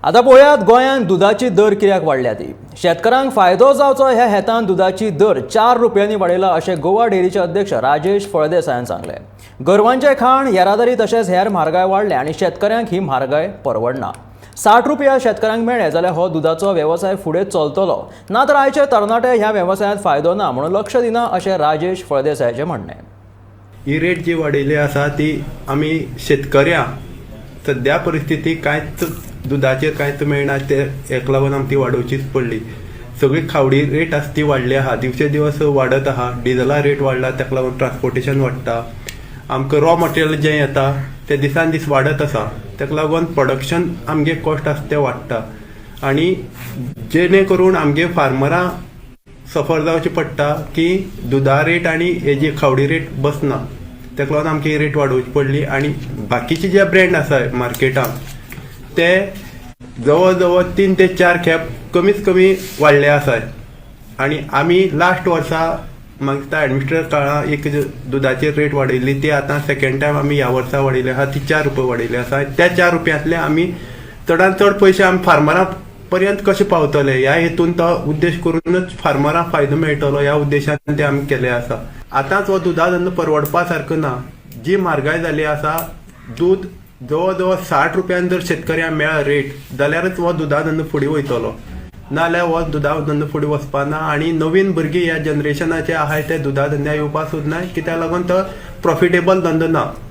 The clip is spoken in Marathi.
आता पळयात गोंयांत दुधाची दर कित्याक वाडल्या ती। शेतकऱ्यांक फायदो जावचो ह्या हेतान दुधाची दर 4 रुपयांनी वाडयला अशें गोवा डेअरीचे अध्यक्ष राजेश फळदेसायान सांगले। गोरवांचे खाण, येरादारी तशेंच हेर म्हारगाय वाडल्या आनी शेतकऱ्यांक ही म्हारगाय परवडना। 60 रुपया शेतकऱ्यांक मेळ्ळे जाल्यार हो दुधाचो वेवसाय फुडें चलतलो, ना तर आयचे तरणाटे ह्या वेवसायांत फायदो ना म्हणून लक्ष दिना अशें राजेश फळदेसायाचें म्हणणें। ही रेट जी वाडयली आसा ती आमी शेतकऱ्यांक सद्या परिस्थिती कांयच दुधाचेर कांयच मेळना, ते हेका लागून आमची वाडोवचीच पडली। सगळी खावडी रेट आसा ती वाडली आहा, दिवसे दिवस वाडत आहा। डिझला रेट वाडला, ताका लागून ट्रान्सपोर्टेशन वाडटा। आमकां रॉ मटेरियल जें येता ते दिसान दीस वाडत आसा, ताका लागून प्रोडक्शन आमगे कॉस्ट आसा ते वाडटा आनी जेणे करून आमगे फार्मरां सफर जावचें पडटा की दुधा रेट आनी हेजी खावडी रेट बसना, ताका लागून आमची रेट वाडोवची पडली। आनी बाकीचे जे ब्रँड आसा मार्केटांत ते जवळ जवळ 3 ते 4 खेप कमीत कमी वाडले आसात। आनी आमी लास्ट वर्सा म्हाका दिसता एडमिनिस्ट्रेटर काळां एक दुधाची रेट वाडयल्ली, ती आतां सेकंड टायम आमी ह्या वर्सा वाडयली आहा, ती 4 रुपया वाडयली आसा। त्या 4 रुपयांतले आमी चडांत चड पयशे आमी फार्मरां पर्यंत कशे पावतले ह्या हेतून तो उद्देश करूनच फार्मरांक फायदो मेळटलो ह्या उद्देशान ते आमी केले आसा। आतांच हो दुधा धंदो परवडपा सारको ना। जी म्हारगाय जाली आसा, दूध जवळ जवळ 60 रुपयान जर शेतकऱ्यांक मेळ्ळा रेट जाल्यारच हो दुधा धंदो फुडें वयतलो, नाल्यार हो दुधा धंदो फुडें वचपाना। आनी नवीन भुरगीं ह्या जनरेशनाचे आहाय ते दुधा धंद्याक येवपा सोदनाय, कित्याक लागून तो प्रॉफिटेबल धंदो ना।